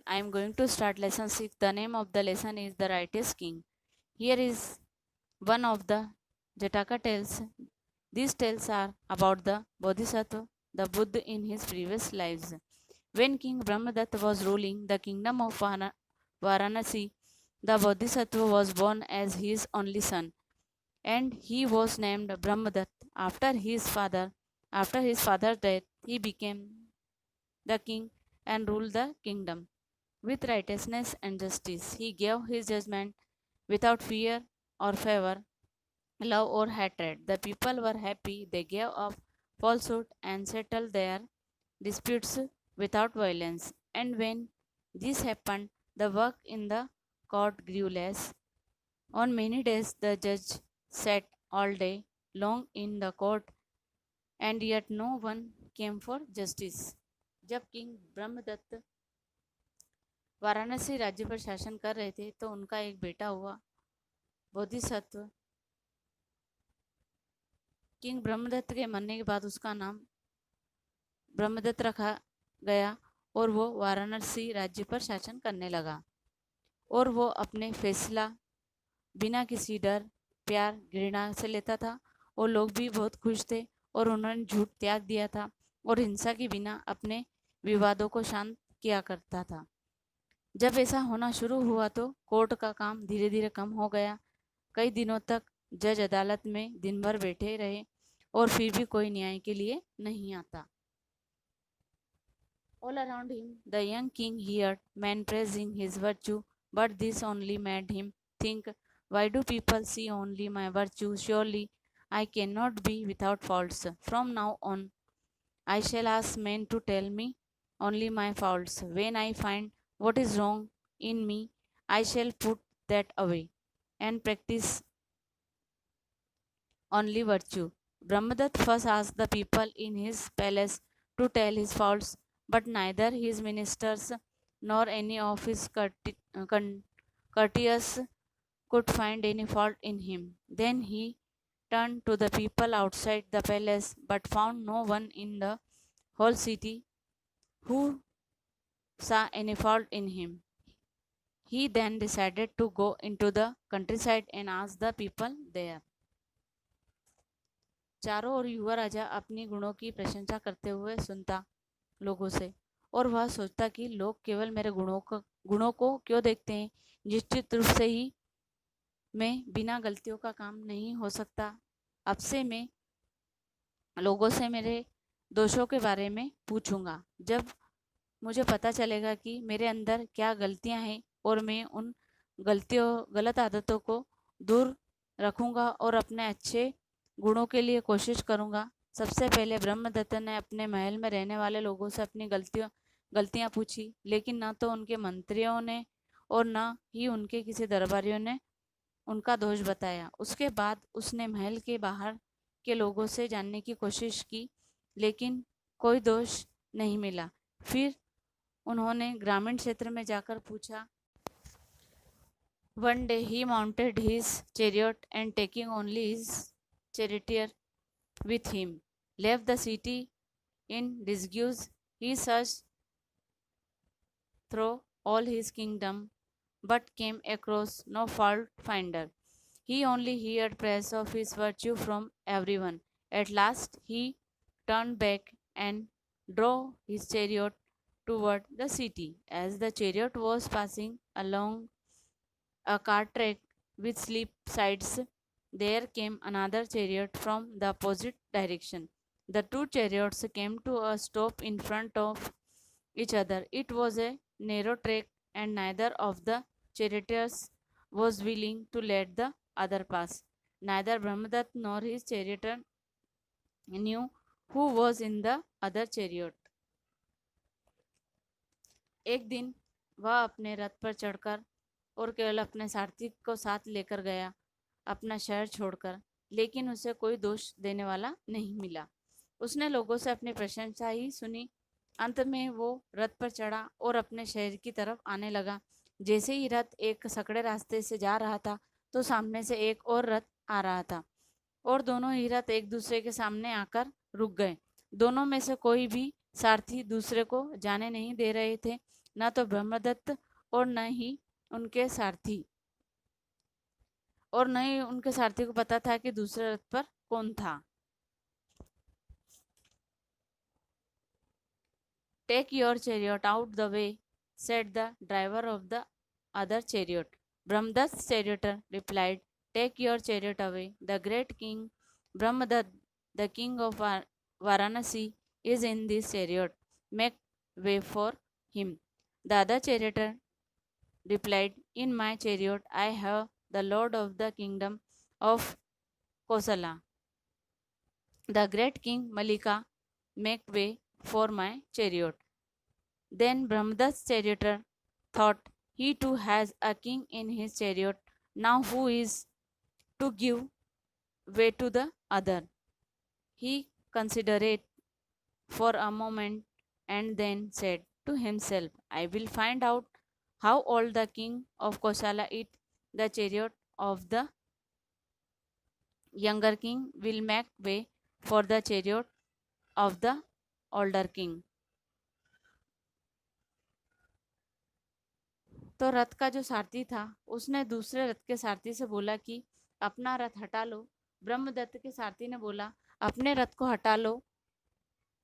I am going to start lesson 6. The name of the lesson is The Righteous King. Here is one of the Jataka tales. These tales are about the Bodhisattva, the Buddha in his previous lives. When King Brahmadatta was ruling the kingdom of Varanasi, the Bodhisattva was born as his only son, and he was named Brahmadatta after his father. After his father's death, he became the king and ruled the kingdom with righteousness and justice. He gave his judgment without fear or favor, love or hatred. The people were happy. They gave up falsehood and settled their disputes without violence. And when this happened, the work in the court grew less. On many days, the judge sat all day long in the court, and yet no one came for justice. जब king Brahmadatta Varanasi राज्य पर शासन कर रहे थे तो उनका एक बेटा हुआ बोधिसत्व। किंग ब्रह्मदत्त के मरने के बाद उसका नाम ब्रह्मदत्त रखा गया और वो वाराणसी राज्य पर शासन करने लगा और वो अपने फैसला बिना किसी डर, प्यार, घृणा से लेता था और लोग भी बहुत खुश थे और उन्होंने झूठ त्याग दिया था और हिंसा के बिना अपने विवादों को शांत किया करता था। जब ऐसा होना शुरू हुआ तो कोर्ट का काम धीरे धीरे कम हो गया। कई दिनों तक जज अदालत में दिन भर बैठे रहे और फिर भी कोई न्याय के लिए नहीं आता। All around him, the young king heard men praising his virtue, but this only made him think, why do people see only my virtue? Surely I cannot be without faults. From now on, I shall ask men to tell me only my faults. When I find what is wrong in me, I shall put that away and practice only virtue. Brahmadatta first asked the people in his palace to tell his faults, but neither his ministers nor any of his courtiers could find any fault in him. Then he turned to the people outside the palace, but found no one in the whole city who saw any fault in him. He then decided to go into the countryside and ask the people there. चारों ओर युवा राजा अपनी गुणों की प्रशंसा करते हुए सुनता लोगों से और वह सोचता कि लोग केवल मेरे गुणों को क्यों देखते हैं। निश्चित रूप से ही मैं बिना गलतियों का काम नहीं हो सकता। अब से मैं लोगों से मेरे दोषों के बारे में पूछूंगा। जब मुझे पता चलेगा कि मेरे अंदर क्या गलतियां हैं और मैं उन गलत आदतों को दूर रखूंगा और अपने अच्छे गुणों के लिए कोशिश करूंगा। सबसे पहले ब्रह्मदत्त ने अपने महल में रहने वाले लोगों से अपनी गलतियां पूछी, लेकिन न तो उनके मंत्रियों ने और न ही उनके किसी दरबारियों ने उनका दोष बताया। उसके बाद उसने महल के बाहर के लोगों से जानने की कोशिश की, लेकिन कोई दोष नहीं मिला। फिर उन्होंने ग्रामीण क्षेत्र में जाकर पूछा। One day he mounted his chariot and taking only his charioteer with him, left the city in disguise. He searched through all his kingdom, but came across no fault finder. He only heard praise of his virtue from everyone. At last he turned back and drove his chariot toward the city. As the chariot was passing along a cart track with steep sides, there came another chariot from the opposite direction. The two chariots came to a stop in front of each other. It was a narrow track, and neither of the charioteers was willing to let the other pass. Neither Brahmadatta nor his charioteer knew who was in the other chariot. एक दिन वह अपने रथ पर चढ़कर और केवल अपने सारथी को साथ लेकर गया अपना शहर छोड़कर, लेकिन उसे कोई दोष देने वाला नहीं मिला। उसने लोगों से अपनी प्रशंसा ही सुनी। अंत में वो रथ पर चढ़ा और अपने शहर की तरफ आने लगा। जैसे ही रथ एक सकड़े रास्ते से जा रहा था तो सामने से एक और रथ आ रहा था और दोनों ही रथ एक दूसरे के सामने आकर रुक गए। दोनों में से कोई भी सारथी दूसरे को जाने नहीं दे रहे थे। न तो ब्रह्मदत्त और न ही उनके सारथी को पता था कि दूसरे रथ पर कौन था। Take your chariot out the way, said the driver of the other chariot. Brahmadatt's charioteer replied, Take your chariot away. The great king Brahmadatt, the king of Varanasi, is in this chariot. Make way for him. The other charioteer replied, In my chariot I have the lord of the kingdom of Kosala, the great king Malika. Make way for my chariot. Then Brahmadatt's charioteer thought, He too has a king in his chariot. Now who is to give way to the other? He considered it for a moment and then said to himself, I will find out how old the king of Kosala is. The chariot of the younger king will make way for the chariot of the older king. तो रथ का जो सारथी था उसने दूसरे रथ के सारथी से बोला कि अपना रथ हटा लो। ब्रह्मदत्त के सारथी ने बोला, अपने रथ को हटा लो,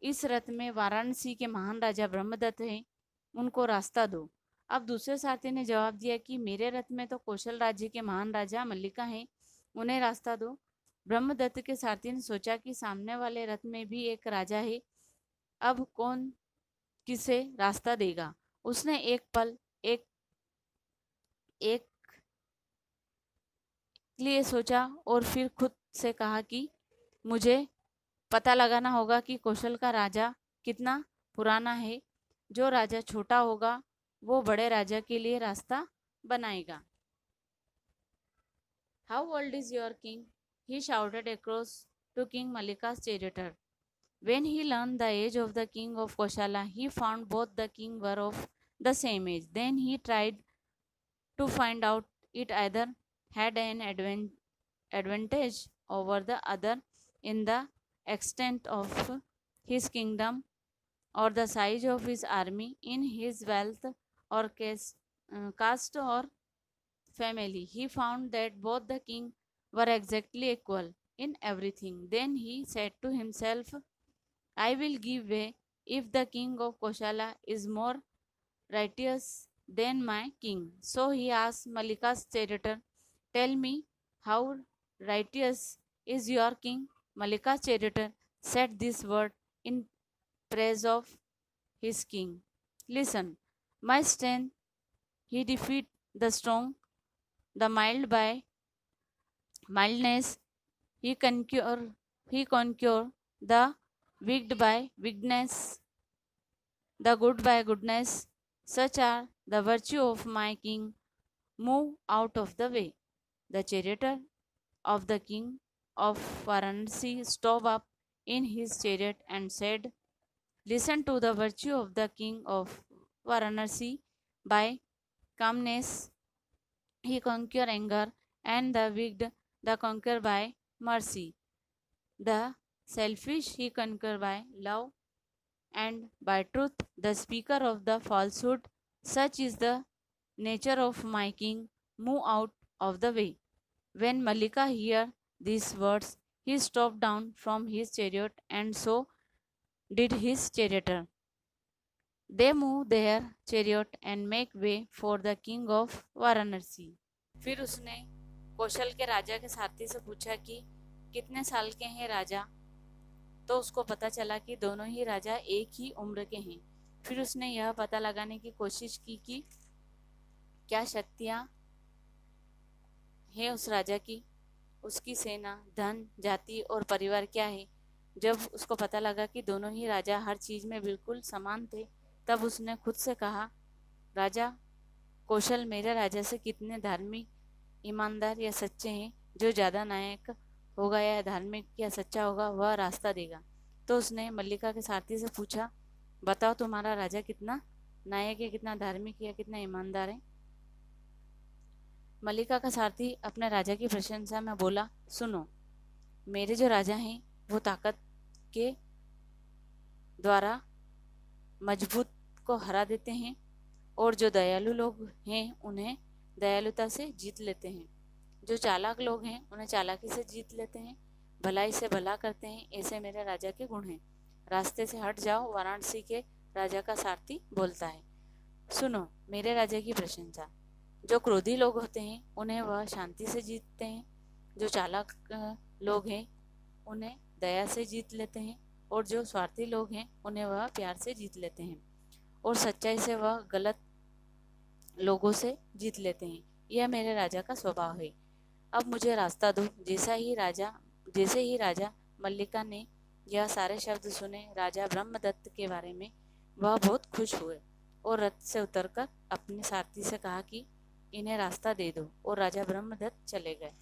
इस रथ में वाराणसी के महान राजा ब्रह्मदत्त हैं, उनको रास्ता दो। अब दूसरे सारथी ने जवाब दिया कि मेरे रथ में तो कौशल राज्य के महान राजा मल्लिका हैं, उन्हें रास्ता दो। ब्रह्मदत्त के सारथी ने सोचा कि सामने वाले रथ में भी एक राजा है, अब कौन किसे रास्ता देगा। उसने एक पल एक लिए सोचा और फिर खुद से कहा कि मुझे पता लगाना होगा कि कौशल का राजा कितना पुराना है। जो राजा छोटा होगा वो बड़े राजा के लिए रास्ता बनाएगा। How old is your king? He shouted across to King Malika's charioteer. When he learned the age of the king of Koshala, he found both the king were of the same age. Then he tried to find out it either had an advantage over the other in the extent of his kingdom or the size of his army, in his wealth or caste or family. He found that both the king were exactly equal in everything. Then he said to himself, I will give way if the king of Koshala is more righteous than my king. So he asked Malika's charioteer, Tell me, how righteous is your king? Malika's charioteer said this word in praise of his king. Listen, my strength, he defeat the strong, the mild by mildness, he conquer the wicked by weakness, the good by goodness. Such are the virtue of my king. Move out of the way. The charioteer of the king of Varanasi stood up in his chariot and said, Listen to the virtue of the king of Varanasi. By calmness he conquer anger, and the wicked the conquer by mercy. The selfish he conquer by love, and by truth the speaker of the falsehood. Such is the nature of my king. Move out of the way. When Malika heard these words, he stopped down from his chariot, and so did his charioteer. They moved their chariot and make way for the king of Varanasi. फिर उसने कौशल के राजा के सारथी से पूछा कि कितने साल के हैं राजा, तो उसको पता चला कि दोनों ही राजा एक ही उम्र के हैं। फिर उसने यह पता लगाने की कोशिश की कि क्या शक्तियाँ हैं उस राजा की, उसकी सेना, धन, जाति और परिवार क्या है। जब उसको पता लगा कि दोनों ही राजा हर चीज में बिल्कुल समान थे, तब उसने खुद से कहा, राजा कौशल मेरे राजा से कितने धार्मिक, ईमानदार या सच्चे हैं। जो ज़्यादा नायक होगा या धार्मिक या सच्चा होगा वह रास्ता देगा। तो उसने मल्लिका के सारथी से पूछा, बताओ तुम्हारा राजा कितना नायक है, कितना धार्मिक या कितना ईमानदार है। मल्लिका का सारथी अपने राजा की प्रशंसा में बोला, सुनो, मेरे जो राजा हैं वो ताकत के द्वारा मजबूत को हरा देते हैं और जो दयालु लोग हैं उन्हें दयालुता से जीत लेते हैं। जो चालाक लोग हैं उन्हें चालाकी से जीत लेते हैं। भलाई से भला करते हैं, ऐसे मेरे राजा के गुण हैं। रास्ते से हट जाओ, वाराणसी के राजा का सारथी बोलता है। सुनो मेरे राजा की प्रशंसा। जो क्रोधी लोग होते हैं उन्हें वह शांति से जीतते हैं। जो चालाक लोग हैं उन्हें दया से जीत लेते हैं। और जो स्वार्थी लोग हैं उन्हें वह प्यार से जीत लेते हैं। और सच्चाई से वह गलत लोगों से जीत लेते हैं। यह मेरे राजा का स्वभाव है। अब मुझे रास्ता दो। जैसे ही राजा मल्लिका ने यह सारे शब्द सुने, राजा ब्रह्मदत्त के बारे में, वह बहुत खुश हुए और रथ से उतरकर अपने सारथी से कहा कि इन्हें रास्ता दे दो, और राजा ब्रह्मदत्त चले गए।